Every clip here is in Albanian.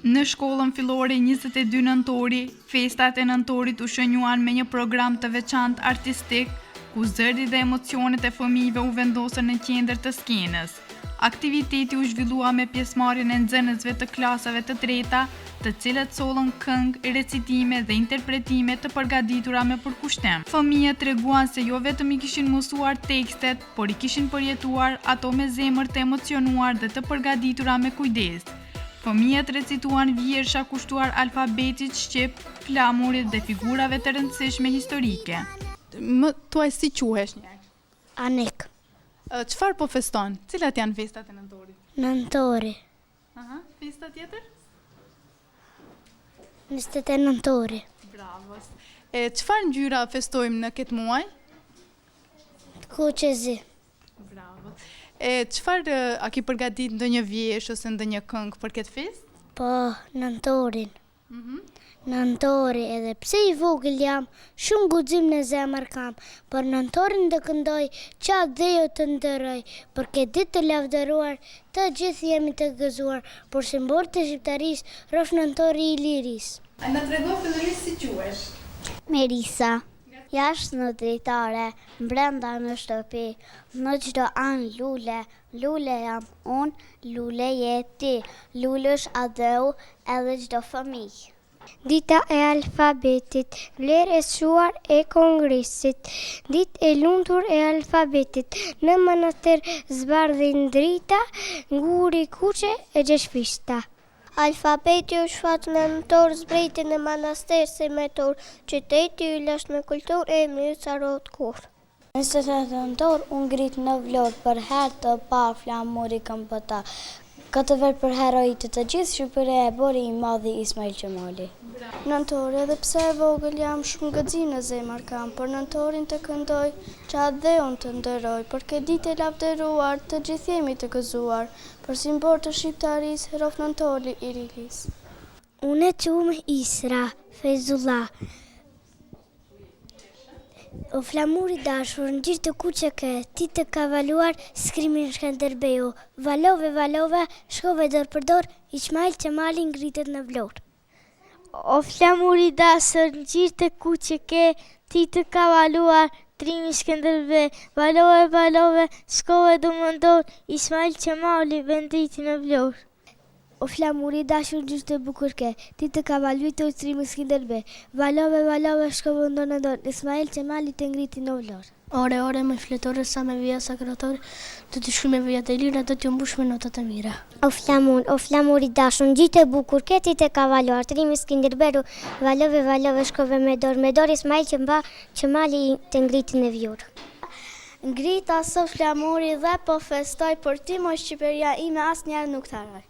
Në shkollën fillore 22 nëntori, festat e nëntorit u shënjuan me një program të veçantë artistik, ku zëri dhe emocionet e fëmijëve u vendosën në qendër të skenës. Aktiviteti u zhvillua me pjesëmarrjen e nxënësve të klasave të treta, të cilët sollën këngë, recitime dhe interpretime të përgatitura me përkushtim. Fëmijët treguan se jo vetëm i kishin mësuar tekstet, por i kishin përjetuar ato me zemër të emocionuar dhe të përgatitura me kujdes. Fëmijët recituan vjersha kushtuar alfabetit shqip, flamurit dhe figurave të rëndësishme historike. Më tuaj si quhesh një? Anik. Çfarë po feston? Cilat janë festat e nëntorit? Nëntori. Aha, festa tjetër? 29 nëntori. Bravo. Çfarë ngjyra festojmë në këtë muaj? Kuqezi. Bravo. Çfarë a ki përgatit ndonjë vjesh ose ndonjë këngë për këtë fest? Po, nëntorin. Nëntori, edhe pse i vogël jam, shumë guxim në zemër kam, por nëntorin dhe këndoj, qatë dhe jo të ndëroj, për këtë ditë të lavdëruar, të gjithë jemi të gëzuar, por simbol të shqiptaris, rosh nëntori i liris. A në trego fillimisht si quhesh? Merisa. Jashtë në dritare, brenda në shtëpi, në çdo anë lule, lule jam unë, lule je ti, lulesh adeu edhe çdo fëmijë. Dita e alfabetit, vlerë e shuar e kongresit, ditë e lumtur e alfabetit, në manastër zbardhin drita, nguri kuqe e gjeshpishta. Alfabeti u shfat në nëntor zbrejti në manastër si me tor, qyteti u lasht me kultur e mirë carot kur. 28 nëntor unë ngrit në Vlorë, për herë të parë flamuri kam pëta. Këtë verë për herojtë të gjithë Shqipëria e bori i madhi Ismail Qemali. Nëntori, edhe pse e vogël jam shumë gëzim në zemër kam, për nëntorin të këndoj, qatë dhe unë të ndëroj, për këtë ditë e lavdëruar, të gjithë jemi të gëzuar, për simbol të shqiptaris, rof nëntori i rilis. Unë e qumë Isra, Fejzullah. O flamuri dashur, në gjithë të kuqe ke, ti të kavaluar, skrimin Shkënderbeu. Valove, valove, shkove dorë për dorë, Ismail Qemali ngritet në Vlorë. O flamuri dashur, në gjithë të kuqe ke, ti të kavaluar, trimi Shkënderbeu. Valove, valove, shkove dorë për dorë, Ismail Qemali vendriti në Vlorë. O flamuri dashur gjithë të bukur ke, ti të kavaluar të trimi Shkënderbeu. Valove, valove, shkove dorë në dorë, Ismail Qemali të ngriti në Vlorë. Ore, ore, me fletore, sa me vija sakratore, të të shkruaj me vijat e lira, do t'ju mbush me notat e mira. O flamuri dashur, gjithë të bukur ke, ti të kavaluar, trimi Shkënderbeu. Valove, valove, shkove me dorë, Ismail Qemali të ngriti në Vlorë. Ngrita sot flamuri dhe po festoj, për ti mo Shqipëria ime asnjëherë nuk të harroj.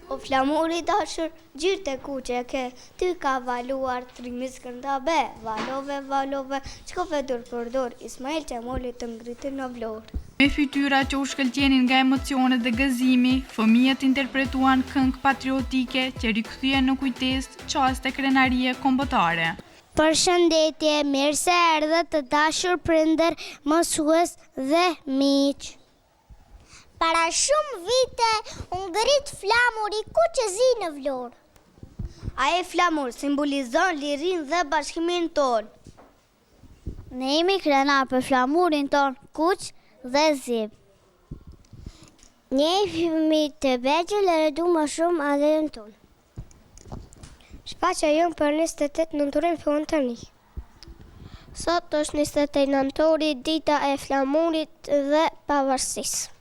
O flamuri dashur, gjithë të kuqe ke, ty ka valuar trimi Skënderbe. Valove, valove, shkove dorë për dorë, Ismail Qemali të ngriti në Vlorë. Me fytyra që u shkëlqenin nga emocionet dhe gëzimi, fëmijët interpretuan këngë patriotike që rikthyen në kujtesë çaste krenarie kombëtare. Përshëndetje, mirë se erdhët të dashur prindër, mësues dhe miq. Para shumë vite, unë ngrit flamuri kuqezi në Vlorë. Ai flamur simbolizon lirin dhe bashkimin ton. Ne jemi krenar për flamurin ton, kuq dhe zim. Njehemi të vegjël e redu më shumë adherën ton. Shfaqja jonë për 28 nëntorin fillon tani. Sot është 28 nëntori, dita e flamurit dhe pavarësisë.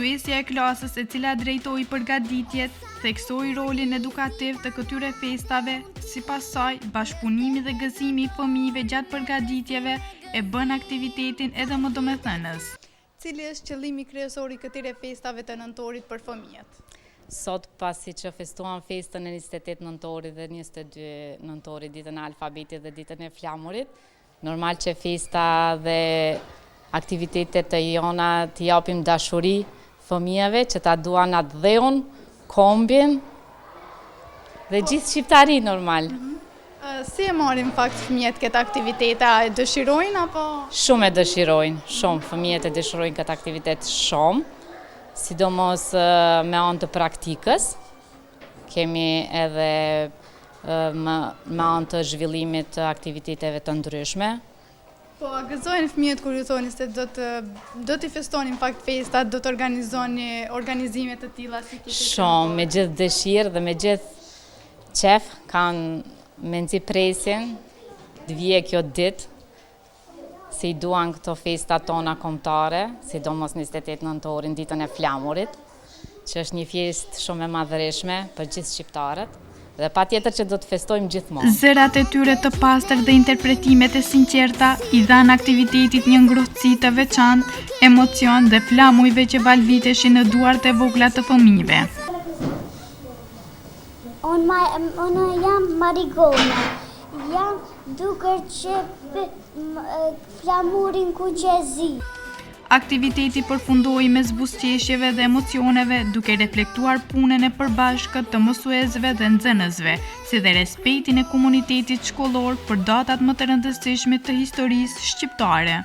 Mësuesja e klasës e cila drejtoi përgatitjet, theksoi rolin edukativ të këtyre festave, sipas saj, bashkëpunimi dhe gëzimi i fëmijëve gjatë përgatitjeve e bën aktivitetin edhe më domethënës. Cili është qëllimi kryesor i këtyre festave të nëntorit për fëmijët? Sot pasi që festuan festën e 28 nëntorit dhe 22 nëntorit, ditën e alfabetit dhe ditën e flamurit, normal që festa dhe aktivitetet të jona të japim dashuri fëmijëve që ta duan atë dheun, kombin dhe gjithë shqiptari normal. Si e marrin fakt fëmijët këtë aktivitete, a e dëshirojnë apo? Shumë e dëshirojnë, shumë, fëmijët e dëshirojnë këtë aktivitet shumë, sidomos me anë të praktikës, kemi edhe me anë të zhvillimit të aktiviteteve të ndryshme. Po, a gëzojnë fëmijët kur ju thoni se do t'i festonin fakt festat, do të organizoni organizime të tilla si këtë? Shumë, me gjithë dëshirë dhe me gjithë qef kanë me nëzi presin të vje kjo ditë, se i duan këto festa tona kombëtare, sidomos 28 nëntorin, ditën e flamurit, që është një fjestë shumë e madhëreshme për gjithë shqiptarët, dhe pa tjetër që do të festojmë gjithmonë. Zërat e tyre të pastër dhe interpretimet e sinqerta i dhanë aktivitetit një ngrohtësi të veçantë, emocion dhe flamujve që valviteshin në duart e vogla të fëmijëve. Unë jam Marigona, jam duke që flamurin ku qezi. Aktiviteti përfundoi me zbuzëqeshjeve dhe emocioneve, duke reflektuar punën e përbashkët të mësuesve dhe nxënësve, si dhe respektin e komunitetit shkollor për datat më të rëndësishme të historisë shqiptare.